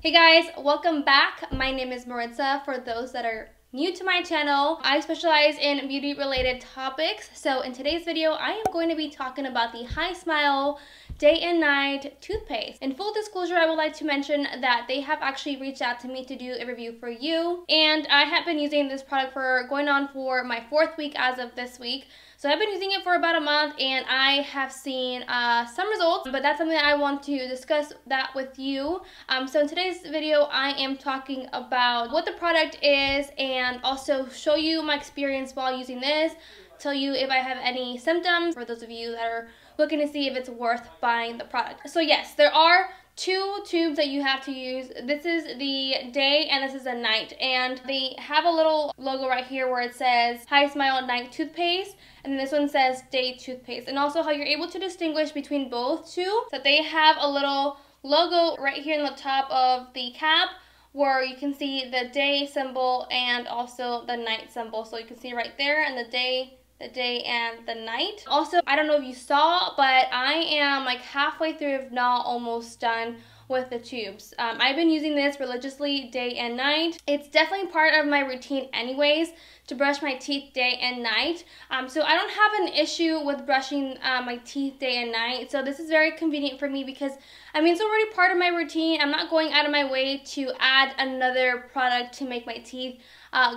Hey guys, welcome back. My name is Mariitzaah. For those that are new to my channel, I specialize in beauty related topics. So in today's video, I am going to be talking about the HiSmile Day and Night toothpaste. In full disclosure, I would like to mention that they have actually reached out to me to do a review for you. And I have been using this product for going on for my 4th week as of this week. So I've been using it for about a month and I have seen some results, but that's something that I want to discuss that with you. So in today's video, I am talking about what the product is and also show you my experience while using this, tell you if I have any symptoms for those of you that are looking to see if it's worth buying the product. So yes, there are 2 tubes that you have to use. This is the day and this is the night, and they have a little logo right here where it says HiSmile Night Toothpaste, and then this one says Day Toothpaste, and also how you're able to distinguish between both two. So they have a little logo right here in the top of the cap where you can see the day symbol and also the night symbol. So you can see right there, and the day and the night. Also, I don't know if you saw, but I am like halfway through, if not almost done with the tubes. I've been using this religiously day and night. It's definitely part of my routine anyways, to brush my teeth day and night. So I don't have an issue with brushing my teeth day and night. So this is very convenient for me because, I mean, it's already part of my routine. I'm not going out of my way to add another product to make my teeth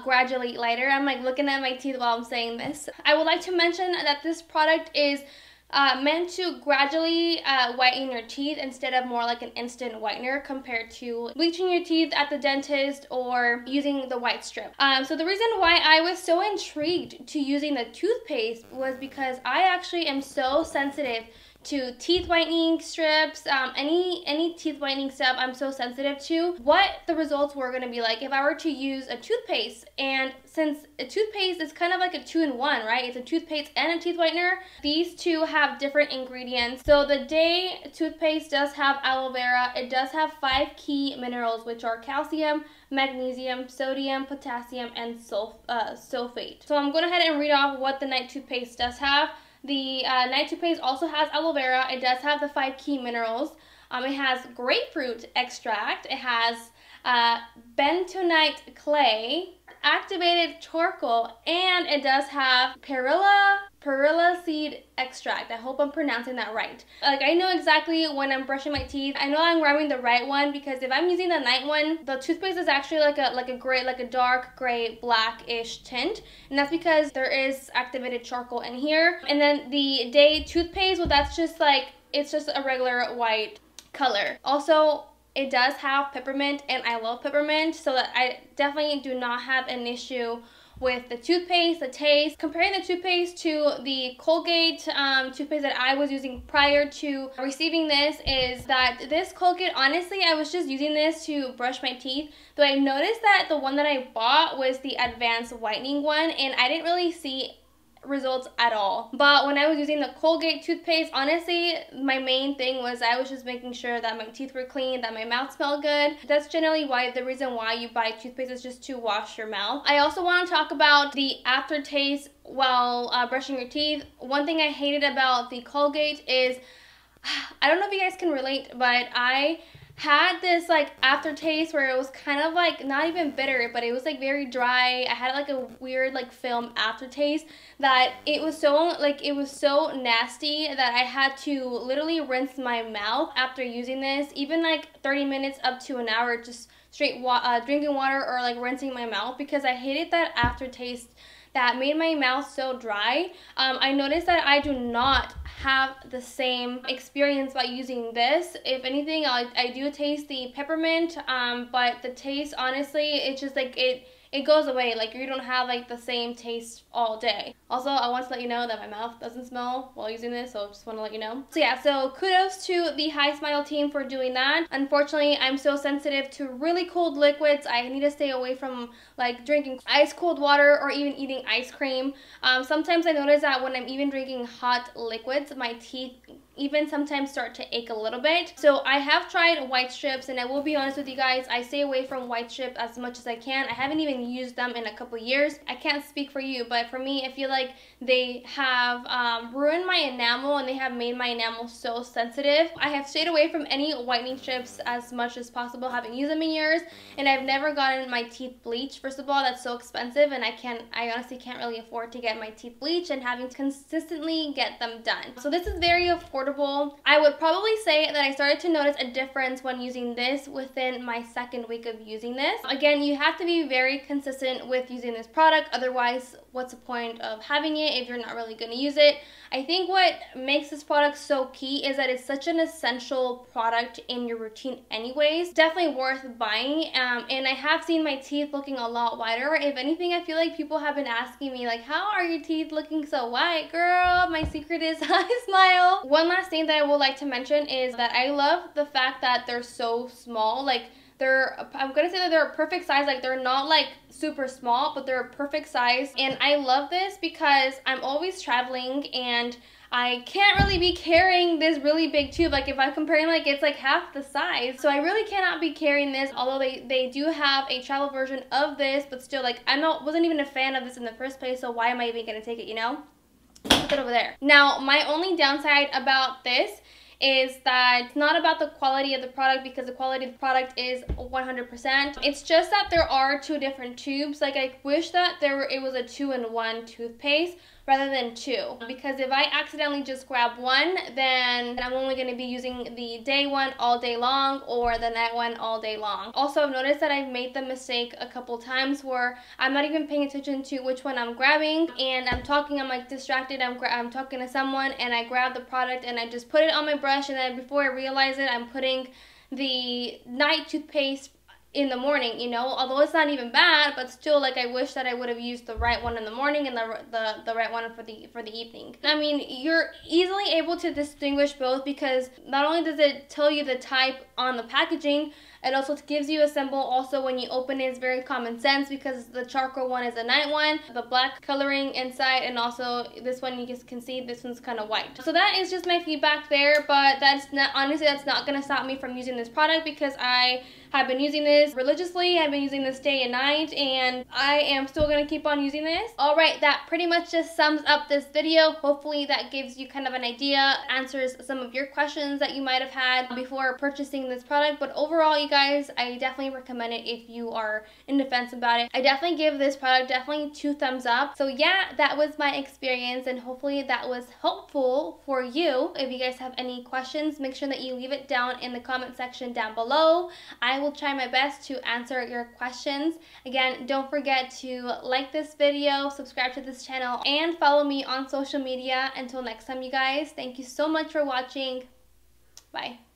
gradually lighter. I'm like looking at my teeth while I'm saying this. I would like to mention that this product is meant to gradually whiten your teeth instead of more like an instant whitener compared to bleaching your teeth at the dentist or using the white strip. So the reason why I was so intrigued to using the toothpaste was because I actually am so sensitive to teeth whitening strips, any teeth whitening stuff I'm so sensitive to. What the results were going to be like if I were to use a toothpaste. And since a toothpaste is kind of like a 2-in-1, right? It's a toothpaste and a teeth whitener. These two have different ingredients. So the day toothpaste does have aloe vera. It does have 5 key minerals, which are calcium, magnesium, sodium, potassium, and sulfate. So I'm going to go ahead and read off what the night toothpaste does have. The night toothpaste also has aloe vera. It does have the 5 key minerals. It has grapefruit extract. It has bentonite clay, activated charcoal, and it does have perilla seed extract. I hope I'm pronouncing that right. Like, I know exactly when I'm brushing my teeth. I know I'm grabbing the right one because if I'm using the night one, the toothpaste is actually like a gray, like a dark gray blackish tint, and that's because there is activated charcoal in here. And then the day toothpaste, well, that's just like, it's just a regular white color. Also, it does have peppermint, and I love peppermint, so that I definitely do not have an issue with the toothpaste, the taste. Comparing the toothpaste to the Colgate toothpaste that I was using prior to receiving this, is that this Colgate, honestly, I was just using this to brush my teeth, though I noticed that the one that I bought was the advanced whitening one, and I didn't really see results at all. But when I was using the Colgate toothpaste, honestly, my main thing was I was just making sure that my teeth were clean, that my mouth smelled good. That's generally the reason why you buy toothpaste, is just to wash your mouth. I also want to talk about the aftertaste while brushing your teeth. One thing I hated about the Colgate is, I don't know if you guys can relate, but I had this like aftertaste where it was kind of like not even bitter, but it was like very dry. I had like a weird like film aftertaste that it was so nasty that I had to literally rinse my mouth after using this, even like 30 minutes up to an hour, just straight drinking water or like rinsing my mouth, because I hated that aftertaste that made my mouth so dry. I noticed that I do not have the same experience by using this. If anything, I do taste the peppermint, but the taste, honestly, it's just like it goes away. Like, you don't have like the same taste all day. Also, I want to let you know that my mouth doesn't smell while using this, so I just want to let you know. So yeah, so kudos to the HiSmile team for doing that. Unfortunately, I'm so sensitive to really cold liquids. I need to stay away from like drinking ice cold water or even eating ice cream. Sometimes I notice that when I'm even drinking hot liquids, my teeth even sometimes start to ache a little bit. So I have tried white strips, and I will be honest with you guys, I stay away from white strips as much as I can. I haven't even used them in a couple years. I can't speak for you, but for me, I feel like they have ruined my enamel, and they have made my enamel so sensitive. I have stayed away from any whitening strips as much as possible. I haven't used them in years, and I've never gotten my teeth bleached. First of all, that's so expensive, and I honestly can't really afford to get my teeth bleached and having to consistently get them done. So this is very affordable. I would probably say that I started to notice a difference when using this within my second week of using this. Again, you have to be very consistent with using this product, otherwise what's the point of having it if you're not really going to use it? I think what makes this product so key is that it's such an essential product in your routine anyways. Definitely worth buying, and I have seen my teeth looking a lot whiter. If anything, I feel like people have been asking me like, how are your teeth looking so white? Girl, my secret is HiSmile. One last thing that I would like to mention is that I love the fact that they're so small. Like, I'm gonna say that they're a perfect size. Like, they're not like super small, but they're a perfect size. And I love this because I'm always traveling and I can't really be carrying this really big tube. Like, if I'm comparing, like, it's like half the size. So I really cannot be carrying this, although they do have a travel version of this, but still, like, wasn't even a fan of this in the first place, so why am I even gonna take it, you know? Put it over there. Now, my only downside about this is that it's not about the quality of the product, because the quality of the product is 100%. It's just that there are two different tubes. Like, I wish that it was a 2-in-1 toothpaste rather than two, because if I accidentally just grab one, then I'm only going to be using the day one all day long or the night one all day long. Also, I've noticed that I've made the mistake a couple times where I'm not even paying attention to which one I'm grabbing, and I'm talking, I'm like distracted, I'm talking to someone, and I grab the product and I just put it on my brush, and then before I realize it, I'm putting the night toothpaste in the morning, you know, although it's not even bad, but still, like, I wish that I would have used the right one in the morning and the right one for the evening. I mean, you're easily able to distinguish both, because not only does it tell you the type on the packaging, it also gives you a symbol. Also, when you open it, it's very common sense, because the charcoal one is a night one, the black coloring inside, and also this one, you just can see this one's kind of white. So that is just my feedback there, but that's not, honestly, that's not gonna stop me from using this product, because I have been using this religiously. I've been using this day and night, and I am still gonna keep on using this. Alright, that pretty much just sums up this video. Hopefully that gives you kind of an idea, answers some of your questions that you might have had before purchasing this product. But overall, you guys, I definitely recommend it if you are in the fence about it. I definitely give this product definitely 2 thumbs up. So yeah, that was my experience, and hopefully that was helpful for you. If you guys have any questions, make sure that you leave it down in the comment section down below. I will try my best to answer your questions. Again, don't forget to like this video, subscribe to this channel, and follow me on social media. Until next time, you guys, thank you so much for watching. Bye.